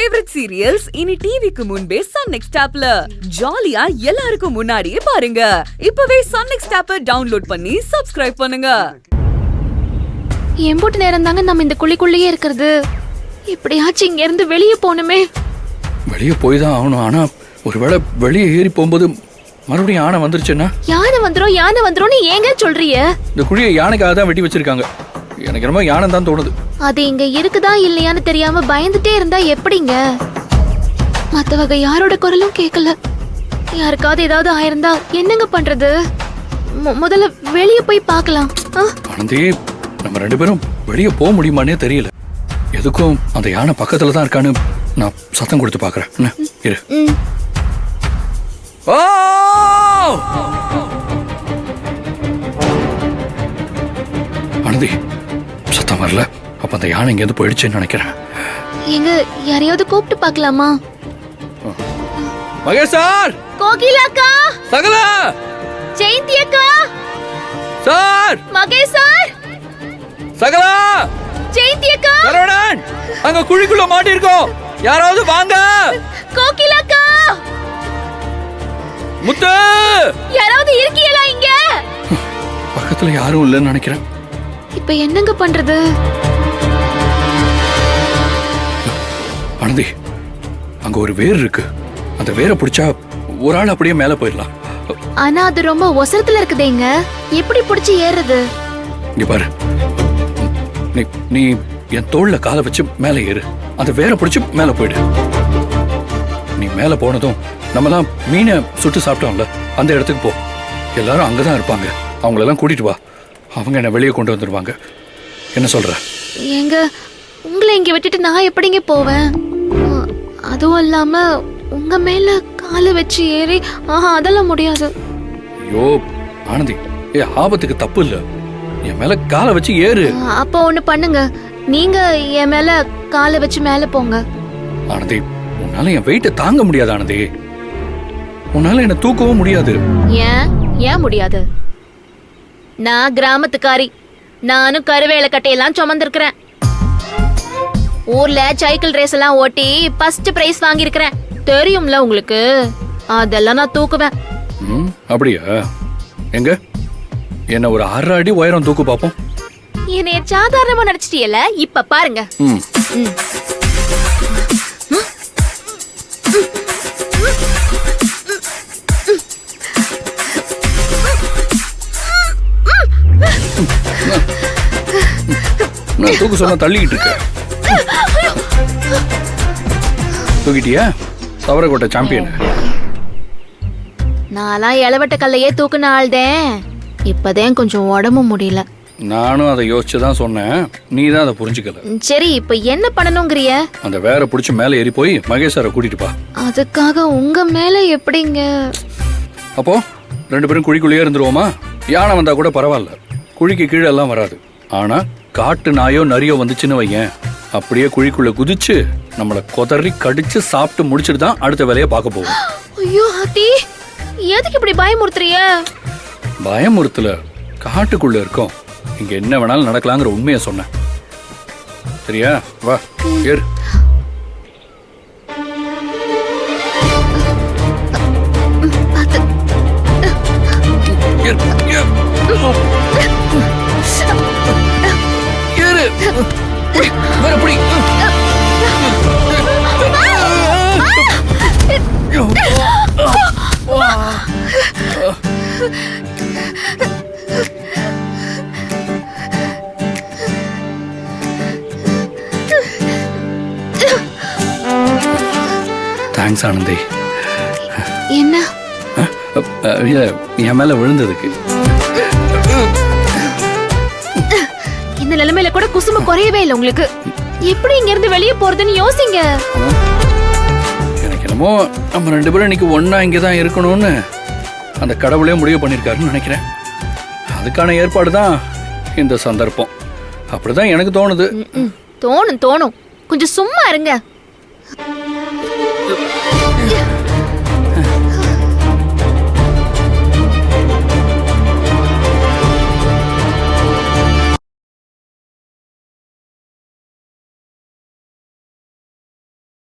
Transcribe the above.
Favourite serials இனி டிவிக்கு முன்பே சன் நெக்ஸ்ட் ஆப்ல ஜாலியா எல்லாருக்கும் முன்னாடியே பாருங்க. இப்பவே சன் நெக்ஸ்ட் ஆப்பை டவுன்லோட் பண்ணி சப்ஸ்கிரைப் பண்ணுங்க. எம்போட்டு நேரம் தாங்க நம்ம இந்த குழிக்குள்ளேயே இருக்கிறது. இப்படியாச்சும் இங்க இருந்து வெளியே போகணுமே. வெளியே போய் தான் ஆகணும். ஆனா ஒருவேளை வெளியே ஏறி போகும்போது மறுபடியும் யானை வந்துருச்சுன்னா? யானை வந்துரும் ஏங்க சொல்றீங்க? இந்த குழியை யானைக்காக தான் வெட்டி வச்சிருக்காங்க. எனக்கு ரொம்ப யானை தான் தோணுது. அது இங்க இருக்குதா இல்லையான்னு தெரியாம பயந்துட்டே இருந்தா எப்படிங்க? மத்த வகை யாரோட குரலும் கேட்கல. யாருக்காவது ஏதாவது ஆயிருந்தா என்னங்க பண்றது? முதல்ல வெளியே போய் பார்க்கலாம். ஆனந்தி, நம்ம ரெண்டு பேரும் வெளியே போக முடியுமானே தெரியல. எதுக்கும் அந்த யானை பக்கத்துல தான் இருக்கான்னு நான் சத்தம் கொடுத்து பாக்குறேன். இரு. ஆனந்தி, சத்தம் வரல. அப்ப அந்த யானை இங்க இருந்து போயிடுச்சுன்னு நினைக்கிறேன். எங்க யாரையாவது கூப்பிட்டு பார்க்கலாமா? மகேஷ் சார், கோகிலா அக்கா, சகலா, ஜெயந்தி அக்கா சார், மகேஷ் சார், சகலா, ஜெயந்தி அக்கா, சரவணன், அங்க குழிக்குள்ள மாட்டி இருக்கோம். யாராவது வாங்க. கோகிலா அக்கா, முத்து, யாராவது இருக்கீங்களா இங்க? பக்கத்துல யாரும் இல்லைன்னு நினைக்கிறேன். இப்ப என்னங்க பண்றது? ஆனந்தி, அங்க ஒரு வேர் இருக்கு. அந்த வேரை பிடிச்சா ஒரு ஆள் அப்படியே மேல போயிடலாம். ஆனா அது ரொம்ப ஒசரத்துல இருக்குதேங்க. எப்படி பிடிச்சு ஏறுறது? இங்க பாரு, நீ என் தோள்ல காலை வச்சு மேல ஏறு. அந்த வேரை பிடிச்சு மேல போயிடு. நீ மேல போனதும் நம்ம தான் மீனை சுட்டு சாப்பிட்டோம்ல, அந்த இடத்துக்கு போ. எல்லாரும் அங்கதான் இருப்பாங்க. அவங்களெல்லாம் கூட்டிட்டு வா. அவங்க என்ன வெளியே கொண்டு வந்துருவாங்க. என்ன சொல்ற? ஏங்க, உங்களை இங்க விட்டுட்டு நான் எப்படிங்க போவேன்? அதுவும் இல்லாம உங்க மேல காலை வச்சு ஏறி அதெல்லாம் முடியாது. ஐயோ ஆனந்தி, ஆபத்துக்கு தப்பு இல்ல. என் மேல காலை வச்சு ஏறு. அப்ப ஒண்ணு பண்ணுங்க, நீங்க என் மேல காலை வச்சு மேல போங்க. ஆனந்தி, உன்னால என் வெயிட்ட தாங்க முடியாது. ஆனந்தி, உன்னால என்ன தூக்கவும் முடியாது. ஏன் முடியாது? நான் கிராமத்துக்காரி. நானும் கருவேல கட்டையெல்லாம் சுமந்திருக்கிறேன். ஊர்ல சைக்கிள் ரேஸ் எல்லாம் ஓட்டி ஃபர்ஸ்ட் பிரைஸ் வாங்கியிருக்கிறேன். தெரியும்ல உங்களுக்கு? அதெல்லாம் நான் தூக்குவேன். அப்படியா? எங்க என்ன ஒரு 6 அடி உயரம் தூக்கு பாப்போம். என்னைய சாதாரணமா நடிச்சிட்டியல, இப்ப பாருங்க. நான் தூக்கு சொன்னா தள்ளிக்கிட்டு இருக்க. தூக்கிட்டியா? தவறக்கோட்டை சாம்பியன். நான்லாம் இளவட்ட கல்லையே தூக்குன ஆள்தேன். இப்பதான் கொஞ்சம் உடம்பு முடியல. நானும் அதை யோசிச்சுதான் சொன்னேன். நீ தான் அதை புரிஞ்சுக்கல. சரி, இப்ப என்ன பண்ணணுங்கிறிய? அந்த வேற புடிச்சு மேல ஏறி போய் மகேஷார கூட்டிட்டு பா. அதுக்காக உங்க மேல எப்படிங்க? அப்போ 2 பேரும் குழிக்குள்ளேயே இருந்துருவோமா? யானை வந்தா கூட பரவாயில்ல, குழிக்கு கீழே எல்லாம் வராது. ஆனா காட்டு நாயோ நரியோ வந்துச்சுன்னு வையேன், அப்படியே குழிக்குள்ள குதிச்சு நம்மள கொதறி கடிச்சு சாப்பிட்டு முடிச்சிட்டு தான் அடுத்த வேலையை பார்க்க போவோம். ஐயோ ஆத்தி, எதுக்கு இப்படி பயமுறுத்துறிய? பயமுறுத்தல, காட்டுக்குள்ள இருக்கோம். இங்க என்ன வேணாலும் நடக்கலாங்கிற உண்மையை சொன்னேன். சரியா? வா ஏறு. தேங்க்ஸ் ஆனந்தி. என்ன? என் மேல விழுந்ததுக்கு. இந்த நிலைமையில கூட குசும குறையவே இல்லை உங்களுக்கு. எப்படி இங்க இருந்து வெளியே போறதுன்னு யோசிங்க. எனக்கு என்னமோ நம்ம 2 பேரும் இன்னைக்கு ஒன்னா இங்கதான் இருக்கணும்னு அந்த கடவுளே முடிவு பண்ணிருக்காருன்னு நினைக்கிறேன். அதுக்கான ஏற்பாடு தான் இந்த சந்தர்ப்பம். அப்படிதான் எனக்கு தோணுது. தோணும். கொஞ்சம் சும்மா இருங்க.